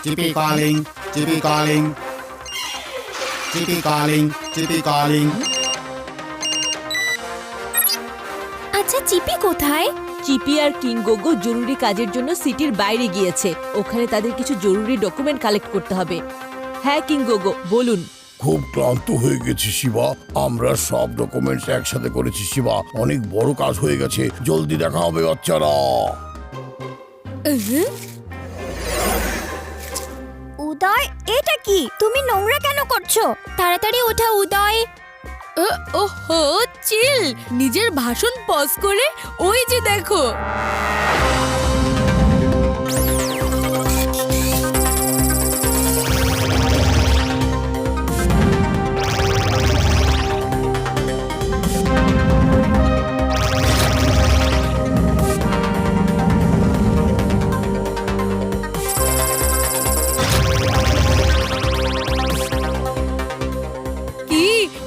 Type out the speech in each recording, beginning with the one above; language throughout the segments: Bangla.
GP calling, GP calling, GP calling, GP calling. আচ্ছা চিপি কোথায়? চিপি আর কিংগোগো জরুরি কাজের জন্য সিটির বাইরে গিয়েছে। ওখানে তাদের কিছু জরুরি ডকুমেন্ট কালেক্ট করতে হবে। হ্যাঁ কিংগোগো, বলুন। খুব ক্লান্ত হয়ে গেছি শিবা। আমরা সব ডকুমেন্টস একসাথে করেছি শিবা। অনেক বড় কাজ হয়ে গেছে। জলদি দেখা হবে বাচ্চারা। উদয়, এটা কি? তুমি নোংরা কেন করছো? তাড়াতাড়ি ওঠা উদয়। ওহো, চিল। নিজের ভাষণ পজ করে ওই যে দেখো।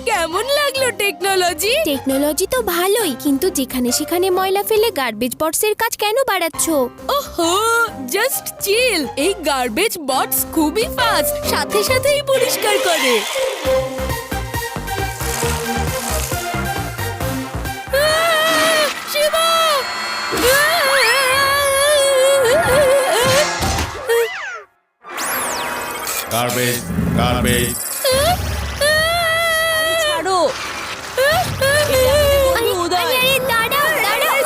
কেমন লাগলো টেকনোলজি? টেকনোলজি তো ভালোই, কিন্তু যেখানে সেখানে ময়লা ফেলে গার্বেজ বক্সের কাজ কেন বাড়াচ্ছো? ওহো, জাস্ট চিল। এই গার্বেজ বক্স খুবই ফাস্ট, সাথে সাথেই পরিষ্কার করে। শিবা! Garbage, garbage. ছাড়ো। উদয়, আরে, দাঁড়াও, দাঁড়াও।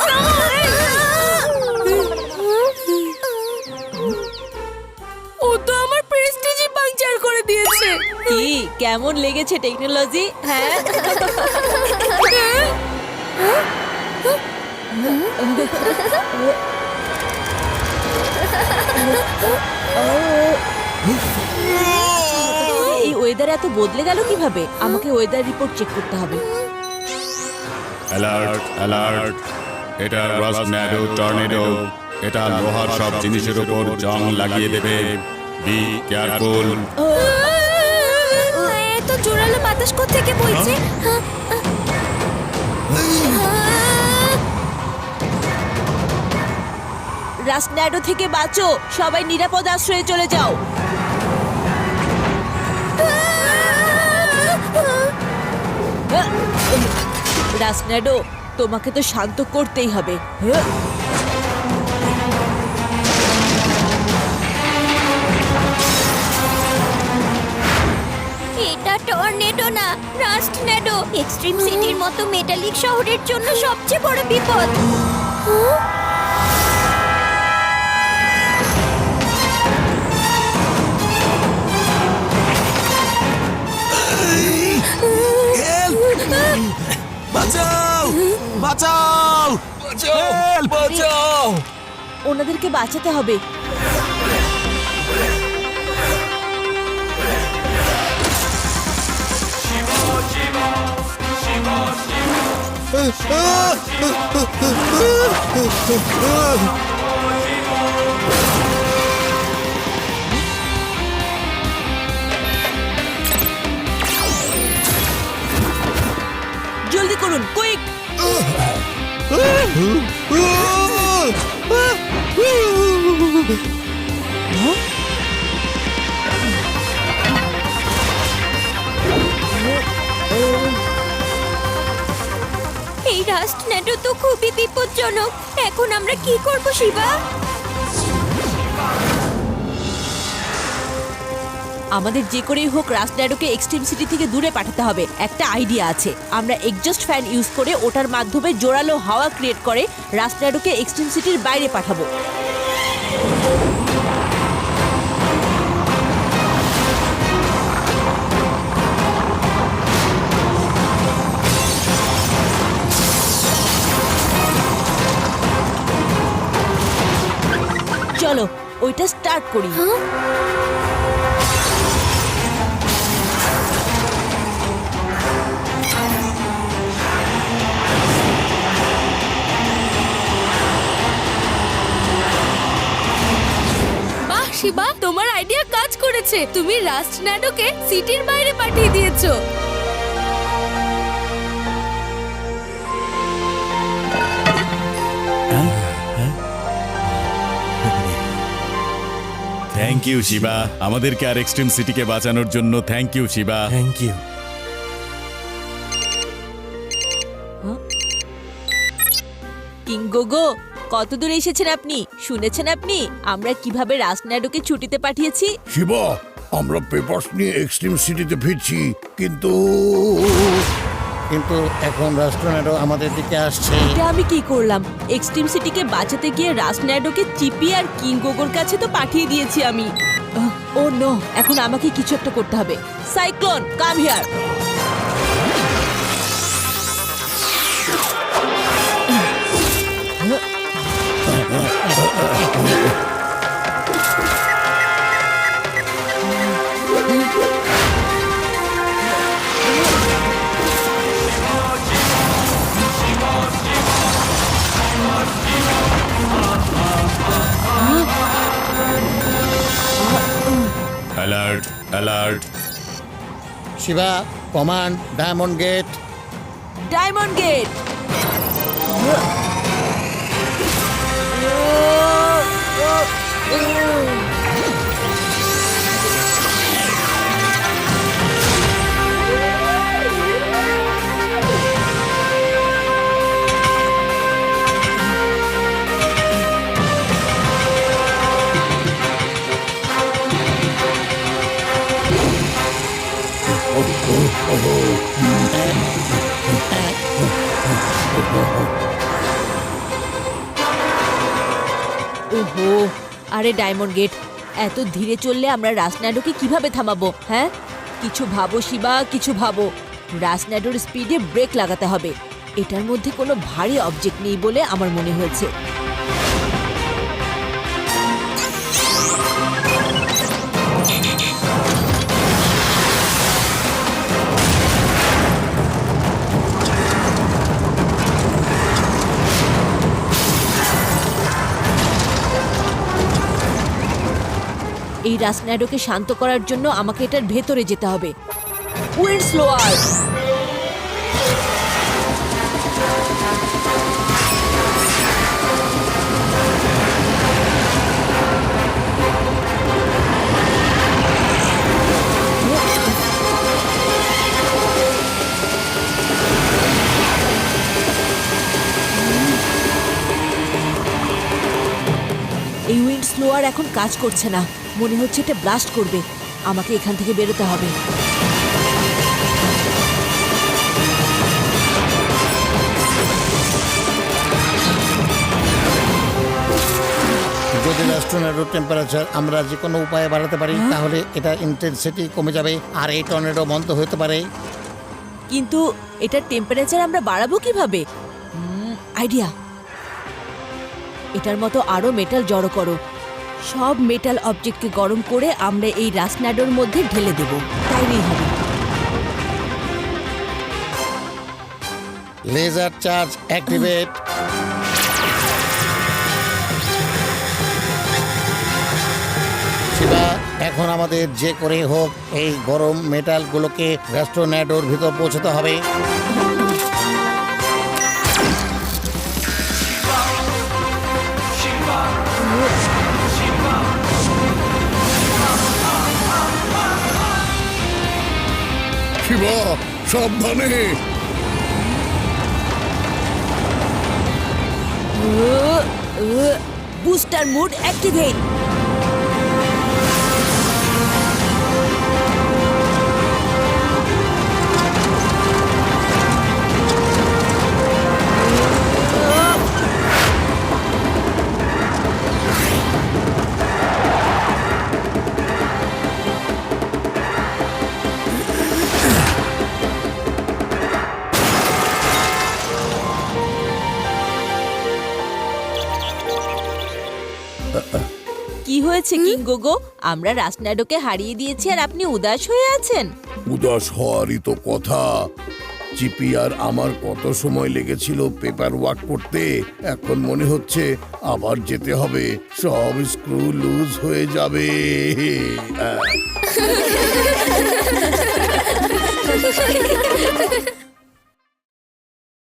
ও তো আমার প্রেস্টিজই পাংচার করে দিয়েছে। কি কেমন লেগেছে টেকনোলজি? হ্যাঁ, এই ওয়েদার এত বদলে গেল কিভাবে? আমাকে ওয়েদার রিপোর্ট চেক করতে হবে। Alert, alert. এটা রাস্টন্যাডো টর্নেডো। এটা লোহার সব জিনিসের উপর জং লাগিয়ে দেবে। Be careful. এত জোরালো বাতাস কোত্থেকে বইছে? রাস্টন্যাডো থেকে বাঁচো, সবাই নিরাপদ আশ্রয়ে চলে যাও। রাস্টন্যাডো, তোমাকে তো শান্ত করতেই হবে। এটা টর্নেডো না, রাস্টন্যাডো। এক্সট্রিম সিটির মতো মেটালিক শহরের জন্য সবচেয়ে বড় বিপদ। বাঁচাও, বাঁচাও, হেল্প, বাঁচাও। ওনাদেরকে বাঁচাতে হবে। জলদি করুন, কুইক। এই রাস্টন্যাডো তো খুবই বিপজ্জনক। এখন আমরা কি করব শিবা? আমাদের যে করেই হোক রাস্টন্যাডোকে এক্সট্রিম সিটি থেকে দূরে পাঠাতে হবে। একটা আইডিয়া আছে, আমরা এক্সজস্ট ফ্যান ইউজ করে ওটার মাধ্যমে জোরালো হাওয়া ক্রিয়েট করে রাস্টন্যাডোকে এক্সট্রিম সিটির বাইরে পাঠাবো। চলো ওইটা স্টার্ট করি। বাহ শিবা, তোমার আইডিয়া কাজ করেছে। তুমি রাস্টন্যাডোকে সিটির বাইরে পাঠিয়ে দিয়েছো। থ্যাংক থ্যাংক ইউ শিবা, আমাদেরকে আর এক্সট্রিম সিটিকে বাঁচানোর জন্য thank you Shiva. Thank you. কিংগোগো, কত দূর এসেছেন আপনি? শুনেছেন আপনি আমরা কিভাবে রাসনাডোকে ছুটিতে পাঠিয়েছি? শিবা, আমরা পেপারস নিয়ে এক্সট্রিম সিটিতে ফিরছি, কিন্তু এখন রাষ্ট্রনাডো আমাদের দিকে আসছে। এটা আমি কি করলাম? এক্সট্রিম সিটিকে বাঁচাতে গিয়ে রাসনাডোকে চিপি আর কিংগোগোর কাছে তো পাঠিয়ে দিয়েছি আমি। ও নো, এখন আমাকে কিছু একটা করতে হবে। Cyclone, come here. Alert, alert. Shiva, command diamond gate. Diamond gate. ওহো, আরে ডায়মন্ড গেট, এত ধীরে চললে আমরা রাসনাডোকে কিভাবে থামাবো? হ্যাঁ, কিছু ভাবো শিবা, কিছু ভাবো। রাসনাডোর স্পিডে ব্রেক লাগাতে হবে। এটার মধ্যে কোনো ভারী অবজেক্ট নেই বলে আমার মনে হয়েছে। এই রাসনাডোকে শান্ত করার জন্য আমাকে এটার ভেতরে যেতে হবে। Wind slower. এই উইন্ড স্লোয়ার এখন কাজ করছে না, মনে হচ্ছে এটা ব্লাস্ট করবে। আমাকে এখান থেকে বেরোতে হবে। যদি রাষ্ট্রনাডোর টেম্পারেচার আমরা যে কোনো উপায়ে বাড়াতে পারি, তাহলে এটা ইন্টেন্সিটি কমে যাবে আর এই টর্নেডো বন্ধ হতে পারে। কিন্তু এটার টেম্পারেচার আমরা বাড়াবো কিভাবে? আইডিয়া। এটার মতো আরো মেটাল জড়ো করো। সব মেটাল অবজেক্টকে গরম করে আমরা এই রাসনাডোর মধ্যে ঢেলে দেব, তাইলেই হবে। Laser charge activate. শিবা, এখন আমাদের যে করে হোক এই গরম মেটালগুলোকে রাষ্ট্রনাডোর ভিতর পৌঁছতে হবে। শিবা, সাবধানে। Booster mode activate. কি হয়েছে কিংগোগো? আমরা রাসনাডোকে হারিয়ে দিয়েছি আর আপনি উদাস হয়ে আছেন। উদাস হওয়ারই তো কথা। চিপি আর আমার কত সময় লেগেছিল পেপার ওয়ার্ক করতে, এখন মনে হচ্ছে আবার যেতে হবে, সব স্ক্রু লুজ হয়ে যাবে।